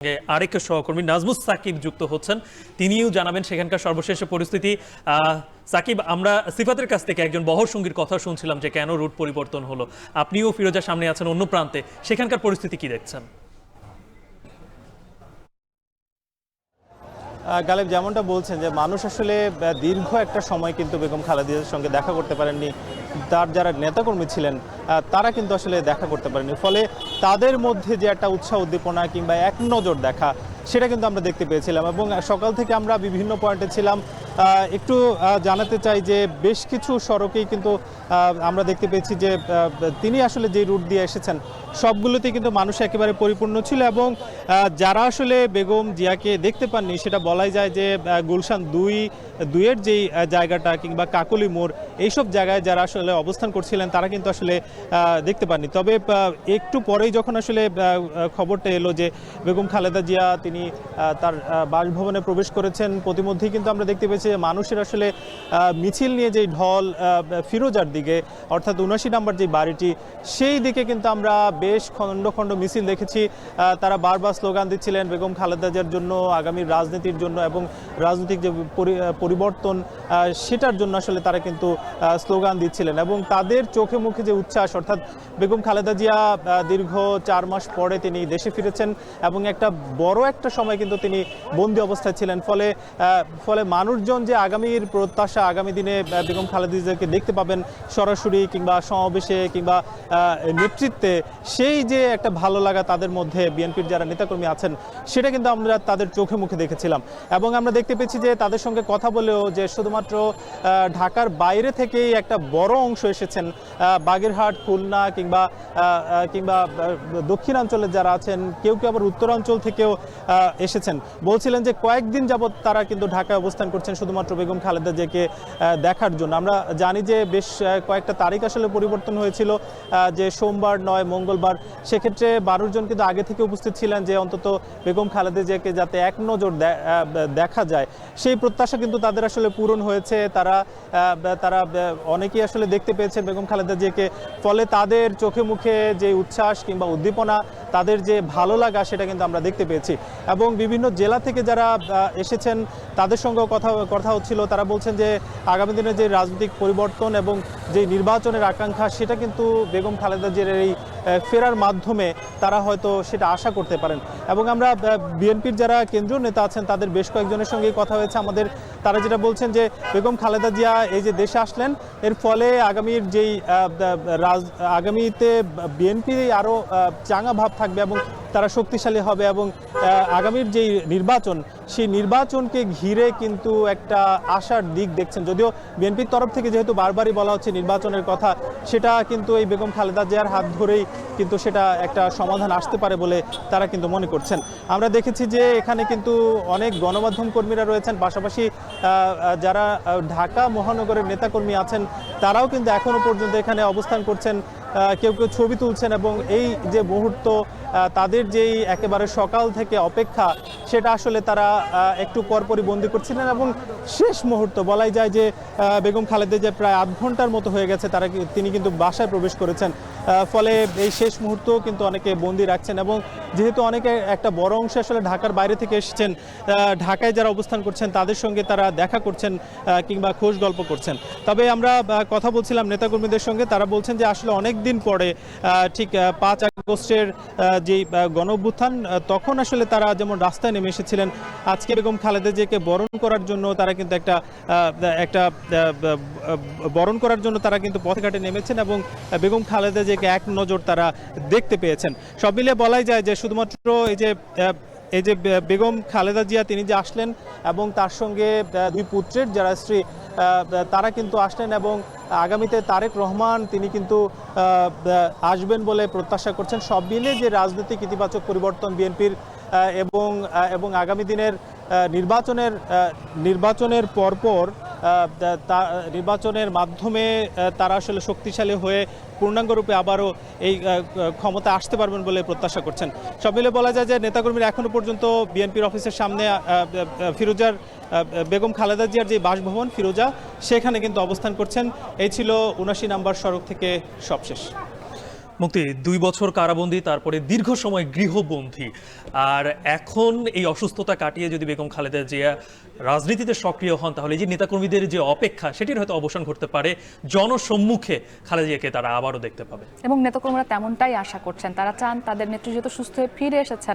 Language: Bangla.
আরেক সহকর্মী নাজমুস সাকিব যুক্ত হচ্ছেন, তিনিও জানাবেন সেখানকার সর্বশেষ পরিস্থিতি। সাকিব, আমরা সিফাতের কাছ থেকে একজন বহর সঙ্গীর কথা শুনছিলাম যে কেন রুট পরিবর্তন হলো। আপনিও ফিরোজার সামনে আছেন অন্য প্রান্তে, সেখানকার পরিস্থিতি কি দেখছেন? গালেব যেমনটা বলছেন যে মানুষ আসলে দীর্ঘ একটা সময় কিন্তু বেগম খালেদা জিয়ার সঙ্গে দেখা করতে পারেননি। তার যারা নেতাকর্মী ছিলেন তারা কিন্তু আসলে দেখা করতে পারেনি, ফলে তাদের মধ্যে যে একটা উৎসাহ উদ্দীপনা কিংবা এক নজর দেখা সেটা কিন্তু আমরা দেখতে পেয়েছিলাম। এবং সকাল থেকে আমরা বিভিন্ন পয়েন্টে ছিলাম। একটু জানাতে চাই যে বেশ কিছু সড়কেই কিন্তু আমরা দেখতে পেয়েছি যে তিনি আসলে যে রুট দিয়ে এসেছেন সবগুলোতেই কিন্তু মানুষ একেবারে পরিপূর্ণ ছিল। এবং যারা আসলে বেগম জিয়াকে দেখতে পাননি সেটা বলাই যায় যে গুলশান দুইয়ের যেই জায়গাটা কিংবা কাকলি মোড় এইসব জায়গায় যারা আসলে অবস্থান করছিলেন তারা কিন্তু আসলে দেখতে পাননি। তবে একটু পরেই যখন আসলে খবরটা এলো যে বেগম খালেদা জিয়া তিনি তার বাসভবনে প্রবেশ করেছেন, প্রতিমধ্যেই কিন্তু আমরা দেখতে পেয়েছি মানুষের আসলে মিছিল নিয়ে যেই ঢল ফিরোজার দিকে, অর্থাৎ ৭৯ নম্বর যে বাড়িটি সেই দিকে কিন্তু আমরা বেশ খণ্ড খণ্ড মিছিল দেখেছি। তারা বারবার স্লোগান দিচ্ছিলেন বেগম খালেদা জিয়ার জন্য, আগামী রাজনীতির জন্য এবং রাজনৈতিক যে পরিবর্তন সেটার জন্য আসলে তারা কিন্তু স্লোগান দিচ্ছিলেন। এবং তাদের চোখে মুখে যে উচ্ছ্বাস, অর্থাৎ বেগম খালেদা জিয়া দীর্ঘ ৪ মাস পরে তিনি দেশে ফিরেছেন এবং একটা বড় একটা সময় কিন্তু তিনি বন্দী অবস্থায় ছিলেন। ফলে মানুষজন যে আগামীর প্রত্যাশা, আগামী দিনে বেগম খালেদা জিয়াকে দেখতে পাবেন সরাসরি কিংবা সমাবেশে কিংবা নেতৃত্বে, সেই যে একটা ভালো লাগা তাদের মধ্যে বিএনপির যারা নেতাকর্মী আছেন সেটা কিন্তু আমরা তাদের চোখে মুখে দেখেছিলাম। এবং আমরা দেখতে পেয়েছি যে তাদের সঙ্গে কথা বলেও যে শুধুমাত্র ঢাকার বাইরে থেকেই একটা বড় অংশ এসেছেন, বাগেরহাট, খুলনা কিংবা দক্ষিণাঞ্চলে যারা আছেন, কেউ কেউ আবার উত্তরাঞ্চল থেকেও এসেছেন। বলছিলেন যে কয়েকদিন যাবৎ তারা কিন্তু ঢাকায় অবস্থান করছেন শুধুমাত্র বেগম খালেদা জিয়াকে দেখার জন্য। আমরা জানি যে বেশ কয়েকটা তারিখ আসলে পরিবর্তন হয়েছিল, যে সোমবার নয় মঙ্গলবার, সেক্ষেত্রে 12 জন কিন্তু আগে থেকে উপস্থিত ছিলেন যে অন্তত বেগম খালেদা জিয়াকে যাতে এক নজর দেখা যায়। সেই প্রত্যাশা কিন্তু তাদের আসলে পূরণ হয়েছে। তারা অনেকেই আসলে দেখতে পেয়েছেন বেগম খালেদা জিয়াকে, ফলে তাদের চোখে মুখে যে উচ্ছ্বাস কিংবা উদ্দীপনা, তাদের যে ভালো লাগা সেটা কিন্তু আমরা দেখতে পেয়েছি। এবং বিভিন্ন জেলা থেকে যারা এসেছেন তাদের সঙ্গেও কথা হচ্ছিল। তারা বলছেন যে আগামী দিনে যে রাজনৈতিক পরিবর্তন এবং যে নির্বাচনের আকাঙ্ক্ষা সেটা কিন্তু বেগম খালেদা জিয়ার এই ফেরার মাধ্যমে তারা হয়তো সেটা আশা করতে পারেন। এবং আমরা বিএনপির যারা কেন্দ্রীয় নেতা আছেন তাদের বেশ কয়েকজনের সঙ্গেই কথা হয়েছে আমাদের। তারা যেটা বলছেন যে বেগম খালেদা জিয়া এই যে দেশে আসলেন, এর ফলে আগামীতে বিএনপি আরও চাঙা ভাব থাকবে এবং তারা শক্তিশালী হবে। এবং আগামীর যেই নির্বাচন সেই নির্বাচনকে ঘিরে কিন্তু একটা আশার দিক দেখছেন। যদিও বিএনপির তরফ থেকে যেহেতু বারবারই বলা হচ্ছে নির্বাচনের কথা, সেটা কিন্তু এই বেগম খালেদা জিয়ার হাত ধরেই কিন্তু সেটা একটা সমাধান আসতে পারে বলে তারা কিন্তু মনে করছেন। আমরা দেখেছি যে এখানে কিন্তু অনেক গণমাধ্যম কর্মীরা রয়েছেন, পাশাপাশি যারা ঢাকা মহানগরের নেতাকর্মী আছেন তারাও কিন্তু এখনো পর্যন্ত এখানে অবস্থান করছেন। কেউ কেউ ছবি তুলছেন এবং এই যে মুহূর্ত, তাদের যেই একেবারে সকাল থেকে অপেক্ষা সেটা আসলে তারা একটু পরপরই বন্দি করছিলেন। এবং শেষ মুহূর্ত বলাই যায় যে বেগম খালেদা জিয়া প্রায় 8 ঘন্টার মতো হয়ে গেছে তিনি কিন্তু বাসায় প্রবেশ করেছেন। ফলে এই শেষ মুহূর্ত কিন্তু অনেকে বন্দি রাখছেন। এবং যেহেতু অনেকে একটা বড় অংশ আসলে ঢাকার বাইরে থেকে এসেছেন, ঢাকায় যারা অবস্থান করছেন তাদের সঙ্গে তারা দেখা করছেন কিংবা খোঁজ গল্প করছেন। তবে আমরা কথা বলছিলাম নেতাকর্মীদের সঙ্গে, তারা বলছেন যে আসলে অনেক দিন পরে ঠিক 5 আগস্টের যেই গণঅভ্যুত্থান তখন আসলে তারা যেমন রাস্তায় নেমে এসেছিলেন, আজকে বেগম খালেদা জিয়াকে বরণ করার জন্য তারা কিন্তু বরণ করার জন্য তারা কিন্তু পথঘাটে নেমেছেন এবং বেগম খালেদা জিয়াকে এক নজর তারা দেখতে পেয়েছেন। সব মিলিয়ে বলাই যায় যে শুধুমাত্র এই যে বেগম খালেদা জিয়া তিনি যে আসলেন এবং তার সঙ্গে 2 পুত্রের যারা স্ত্রী তারা কিন্তু আসলেন, এবং আগামীতে তারেক রহমান তিনি কিন্তু আসবেন বলে প্রত্যাশা করছেন। সব মিলে যে রাজনৈতিক ইতিবাচক পরিবর্তন বিএনপির এবং আগামী দিনের নির্বাচনের পরপর নির্বাচনের মাধ্যমে তারা আসলে শক্তিশালী হয়ে পূর্ণাঙ্গরূপে আবারও এই ক্ষমতা আসতে পারবেন বলে প্রত্যাশা করছেন। সব মিলে বলা যায় যে নেতাকর্মীরা এখনো পর্যন্ত বিএনপির অফিসের সামনে ফিরোজার বেগম খালেদা জিয়ার যে বাসভবন ফিরোজা সেখানে কিন্তু অবস্থান করছেন। এই ছিল ৭৯ নম্বর সড়ক থেকে সবশেষ। মুক্তি 2 বছর কারাবন্দী, তারপরে দীর্ঘ সময় গৃহবন্দী, আর এখন এই অসুস্থতা কাটিয়ে যদি বেগম খালেদা জিয়া রাজনীতিতে সক্রিয় হন, তাহলে এই যে নেতাকর্মীদের যে অপেক্ষা সেটির হয়তো অবসান ঘটতে পারে, জনসম্মুখে খালেদা জিয়াকে তারা আবারও দেখতে পাবে। এবং নেতাকর্মীরা তেমনটাই আশা করছেন, তারা চান তাদের নেত্রী যেহেতু সুস্থ হয়ে ফিরে এসেছেন